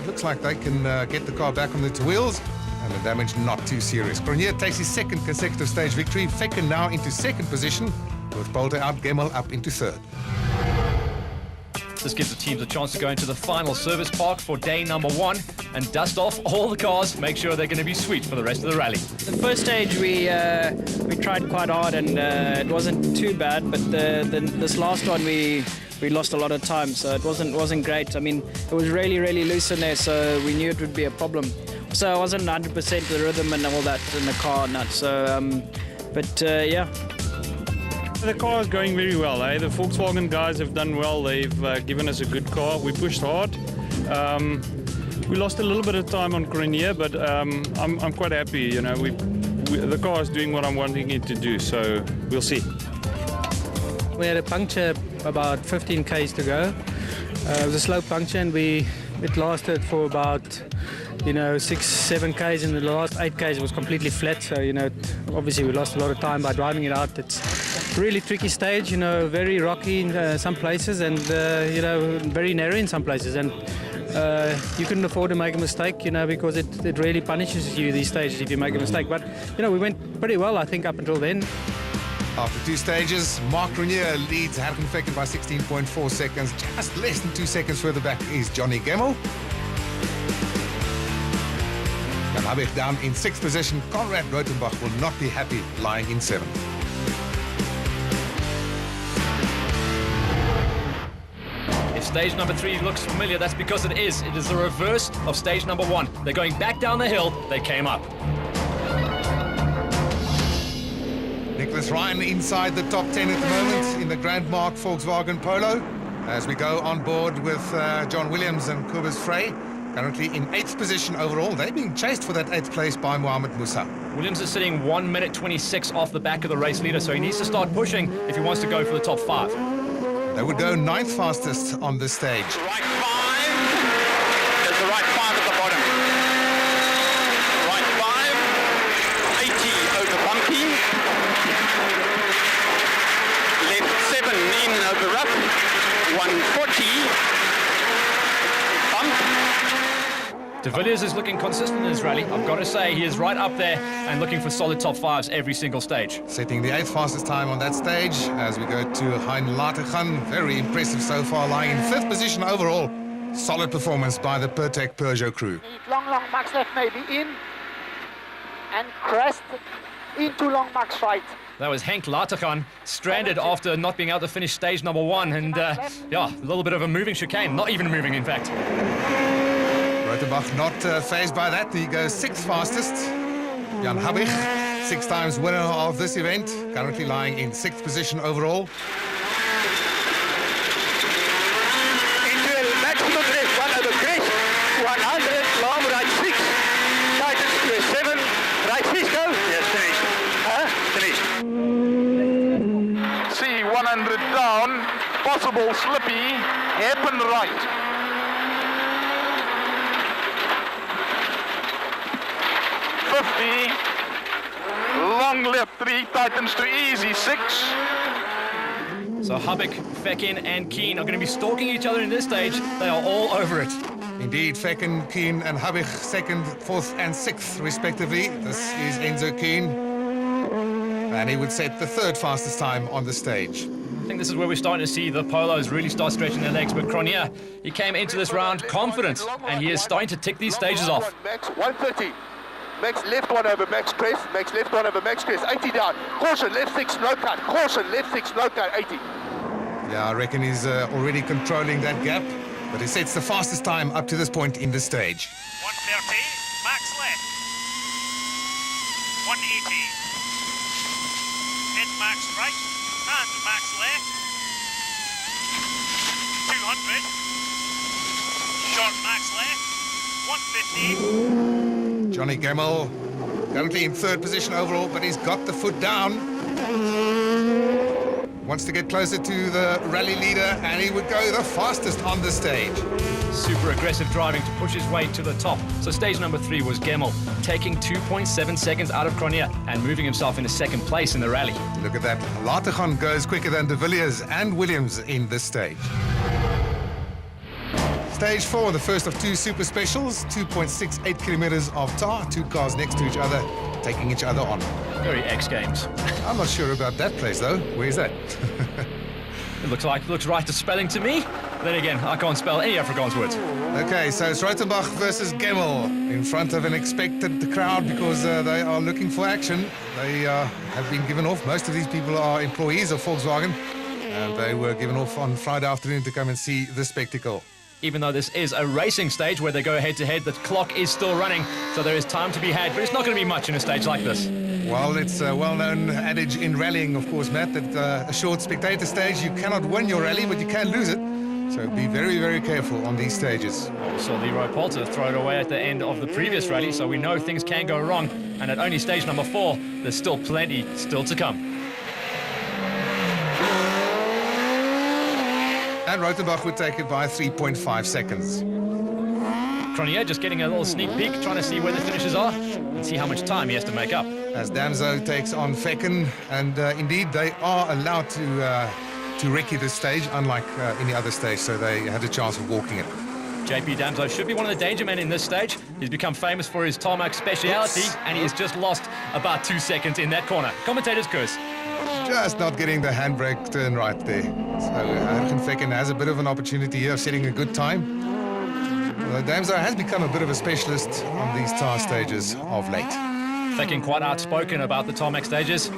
it looks like they can get the car back on its wheels, and the damage not too serious. Cronje takes his second consecutive stage victory. Fecken now into second position, with Polte out, Gemmel up into third. This gives the teams a chance to go into the final service park for day number 1 and dust off all the cars, make sure they're going to be sweet for the rest of the rally. The first stage we tried quite hard and it wasn't too bad, but this last one we lost a lot of time, so it wasn't great. I mean, it was really loose in there, so we knew it would be a problem. So I wasn't 100% the rhythm and all that in the car and that. So, yeah. The car is going very well. The Volkswagen guys have done well. They've given us a good car. We pushed hard. We lost a little bit of time on Cronje, but I'm quite happy. You know, the car is doing what I'm wanting it to do. So we'll see. We had a puncture about 15 k's to go. It was a slow puncture, and it lasted for about 6-7 k's. In the last 8 k's it was completely flat. So obviously we lost a lot of time by driving it out. It's a really tricky stage, very rocky in some places, and very narrow in some places. And you couldn't afford to make a mistake, because it really punishes you these stages if you make a mistake. But we went pretty well, I think, up until then. After 2 stages, Mark Cronje leads Hergen Fecken by 16.4 seconds. Just less than 2 seconds further back is Johnny Gemmel. Jan Habich down in 6th position. Conrad Rotenbach will not be happy lying in 7th. If stage number 3 looks familiar, that's because it is. It is the reverse of stage number 1. They're going back down the hill, they came up. Nicholas Ryan inside the top 10 at the moment in the Grand Mark Volkswagen Polo, as we go on board with John Williams and Kobus Frey, currently in 8th position overall. They're being chased for that 8th place by Mohamed Musa. Williams is sitting 1 minute 26 off the back of the race leader, so he needs to start pushing if he wants to go for the top 5. They would go 9th fastest on this stage. Right 5. There's the right 5 at the bottom. Right 5. 80 over bumpy. Left 7 in over rough. 140. Bump. De Villiers is looking consistent in his rally. I've got to say, he is right up there and looking for solid top 5s every single stage. Setting the 8th fastest time on that stage as we go to Hein Lateghan. Very impressive so far, lying in 5th position overall. Solid performance by the Pertec Peugeot crew. Long max left maybe in and crest into long max right. That was Henk Lateghan, stranded after not being able to finish stage number 1, and yeah, a little bit of a moving chicane, not even moving in fact. Rotenbach not phased by that. He goes 6th fastest. Jan Habich, 6 times winner of this event, currently lying in 6th position overall. Into a maximum rest, 1 over crest, 100, long right 6, tightens to a 7, right 6 go. Yes, finished. Finished. See 100 down, possible slippy, hairpin right. 50, long left 3, tightens to easy 6. So Habich, Fecken and Keen are going to be stalking each other in this stage. They are all over it. Indeed, Fecken, Keen and Habich 2nd, 4th and 6th respectively. This is Enzo Keen, and he would set the 3rd fastest time on the stage. I think this is where we're starting to see the Polos really start stretching their legs, but Cronje, he came into this round confident, and he is starting to tick these stages off. Max 130. Max left 1 over max crest. Max left 1 over max crest. 80 down. Caution left 6 no cut. Caution left 6 no cut. 80. Yeah, I reckon he's already controlling that gap, but he sets the fastest time up to this point in the stage. 130, max left. 180. Head max right and max left. 200. Short max left. 150. Johnny Gemmel currently in 3rd position overall, but he's got the foot down. Wants to get closer to the rally leader, and he would go the fastest on the stage. Super aggressive driving to push his way to the top. So stage number 3 was Gemmel, taking 2.7 seconds out of Cronje and moving himself into 2nd place in the rally. Look at that. Lateghan goes quicker than De Villiers and Williams in this stage. Stage 4, the first of two super specials, 2.68 kilometers of tar, two cars next to each other, taking each other on. Very X Games. I'm not sure about that place though. Where is that? It looks right to spelling to me. Then again, I can't spell any Afrikaans words. Okay, so it's Rothenbach versus Gemmel in front of an expected crowd because they are looking for action. They have been given off. Most of these people are employees of Volkswagen, and they were given off on Friday afternoon to come and see the spectacle. Even though this is a racing stage where they go head-to-head, the clock is still running, so there is time to be had, but it's not going to be much in a stage like this. Well, it's a well-known adage in rallying, of course, Matt, that a short spectator stage, you cannot win your rally, but you can lose it. So be very, very careful on these stages. We saw Leroy Poulter throw it away at the end of the previous rally, so we know things can go wrong. And at only stage number 4, there's still plenty still to come. And Rothenbach would take it by 3.5 seconds. Cronier just getting a little sneak peek, trying to see where the finishes are and see how much time he has to make up. As Damso takes on Fecken, and indeed they are allowed to recce this stage, unlike any other stage, so they had a chance of walking it. JP Damso should be one of the danger men in this stage. He's become famous for his tarmac speciality, and he has just lost about 2 seconds in that corner. Commentator's curse. Just not getting the handbrake turn right there. So Fecken has a bit of an opportunity here of setting a good time. Damso has become a bit of a specialist on these tar stages of late. Fecken quite outspoken about the tarmac stages,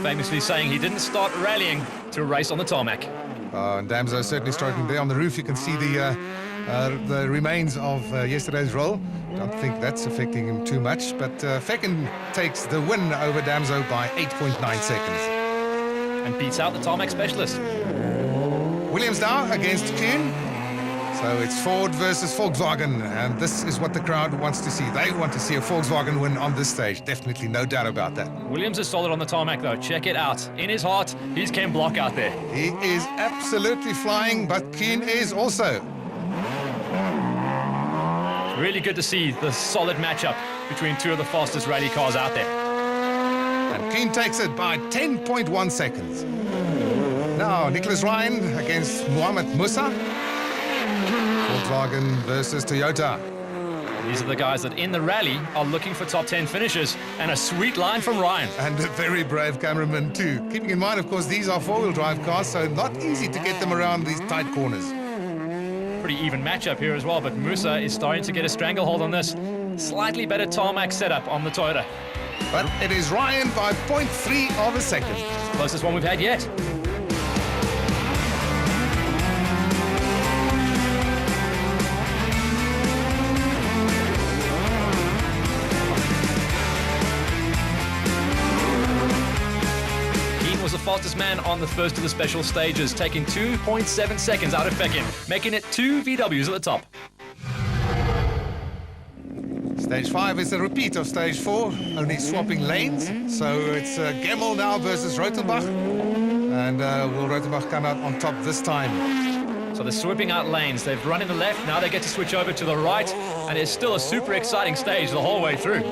famously saying he didn't start rallying to race on the tarmac. And Damso certainly struggling there. On the roof you can see the remains of yesterday's roll. Don't think that's affecting him too much, but Fecken takes the win over Damso by 8.9 seconds. And beats out the tarmac specialist. Williams now against Kuhn. So it's Ford versus Volkswagen, and this is what the crowd wants to see. They want to see a Volkswagen win on this stage. Definitely, no doubt about that. Williams is solid on the tarmac, though. Check it out. In his heart, he's Ken Block out there. He is absolutely flying, but Kuhn is also. Really good to see the solid matchup between two of the fastest rally cars out there. And Kuhn takes it by 10.1 seconds. Now, Nicholas Ryan against Mohamed Musa. Volkswagen versus Toyota. These are the guys that in the rally are looking for top 10 finishes, and a sweet line from Ryan. And a very brave cameraman too. Keeping in mind, of course, these are four-wheel drive cars, so not easy to get them around these tight corners. Pretty even matchup here as well, but Musa is starting to get a stranglehold on this. Slightly better tarmac setup on the Toyota. But it is Ryan by 0.3 of a second. Closest one we've had yet. Was the fastest man on the first of the special stages, taking 2.7 seconds out of Fecken, making it 2 VWs at the top. Stage 5 is a repeat of Stage 4, only swapping lanes. So it's Gemmel now versus Rothenbach. And will Rothenbach come out on top this time? So they're sweeping out lanes. They've run in the left, now they get to switch over to the right. And it's still a super exciting stage the whole way through.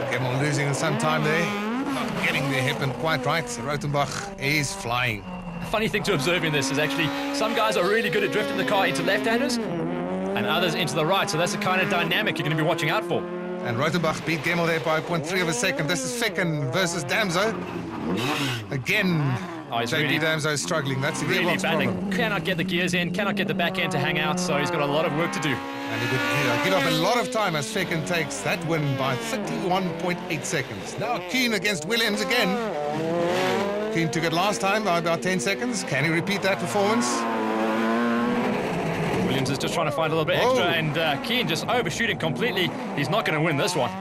Gemmel losing some time there. Not getting their hip in quite right. Rothenbach is flying. A funny thing to observe in this is actually some guys are really good at drifting the car into left-handers and others into the right. So that's the kind of dynamic you're going to be watching out for. And Rothenbach beat Gemmel there by 0.3 of a second. This is Fecken versus Damso. Again, JP Damso is struggling. That's the really gearbox battling. problem. Cannot get the gears in, cannot get the back end to hang out, so he's got a lot of work to do. And he would give up a lot of time as Fecken takes that win by 31.8 seconds. Now Kuhn against Williams again. Kuhn took it last time by about 10 seconds. Can he repeat that performance? Williams is just trying to find a little bit extra, and Kuhn just overshooting completely. He's not going to win this one.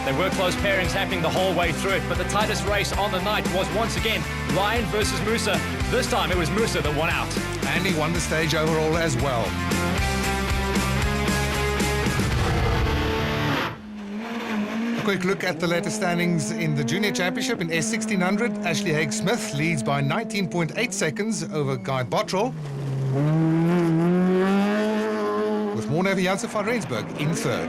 There were close pairings happening the whole way through it, but the tightest race on the night was once again Ryan versus Musa. This time it was Musa that won out. And he won the stage overall as well. A quick look at the latest standings in the Junior Championship. In S1600, Ashley Haig-Smith leads by 19.8 seconds over Guy Bottrell, with Mornever Janssen van Rensburg in third.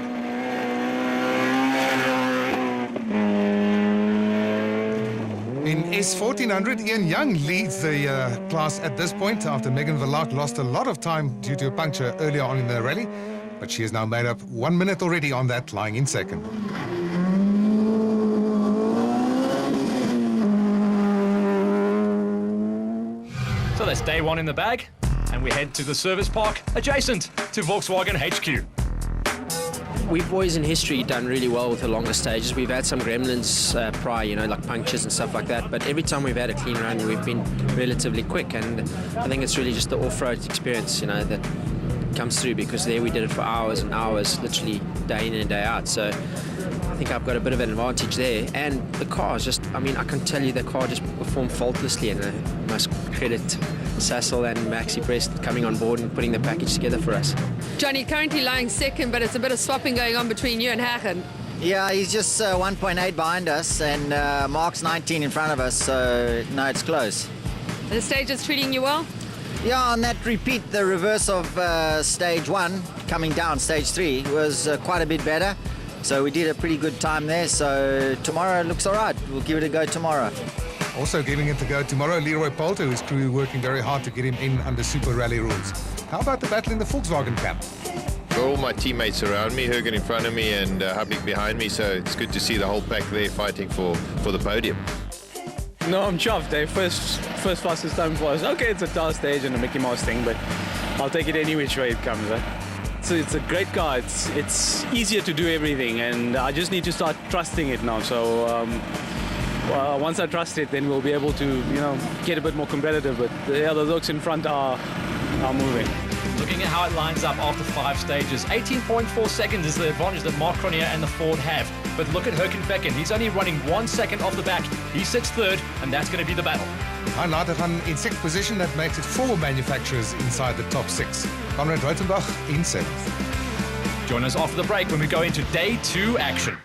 In S1400, Ian Young leads the class at this point after Megan Verlaak lost a lot of time due to a puncture earlier on in the rally. But she has now made up 1 minute already on that, lying in second. So that's day one in the bag, and we head to the service park adjacent to Volkswagen HQ. We've always in history done really well with the longer stages. We've had some gremlins prior, you know, like punctures and stuff like that, but every time we've had a clean run, we've been relatively quick, and I think it's really just the off-road experience, you know, that comes through, because there we did it for hours and hours, literally day in and day out. So I think I've got a bit of an advantage there, and the car is just, I mean, I can tell you the car just performed faultlessly, and I must credit Sassel and Maxi Prest coming on board and putting the package together for us. Johnny, currently lying second, but it's a bit of swapping going on between you and Hagen. Yeah, he's just 1.8 behind us, and Mark's 19 in front of us, so no, it's close. The stage is treating you well? Yeah, on that repeat, the reverse of stage 1, coming down stage 3, was quite a bit better. So we did a pretty good time there, so tomorrow looks all right. We'll give it a go tomorrow. Also giving it a go tomorrow, Leroy Poulter, whose crew working very hard to get him in under Super Rally rules. How about the battle in the Volkswagen camp? All my teammates around me, Hergen in front of me and Hablik behind me, so it's good to see the whole pack there fighting for the podium. No, I'm chuffed. First fastest time for us. Okay, it's a tough stage and a Mickey Mouse thing, but I'll take it any which way it comes. So it's a great car. It's easier to do everything, and I just need to start trusting it now. So once I trust it, then we'll be able to, you know, get a bit more competitive. But the other looks in front are moving. Looking at how it lines up after 5 stages, 18.4 seconds is the advantage that Mark Cronier and the Ford have. But look at Herken Becken. He's only running 1 second off the back. He sits third, and that's going to be the battle. Han Laterhan in 6th position. That makes it 4 manufacturers inside the top 6. Conrad Rotenbach in 7th. Join us after the break when we go into day 2 action.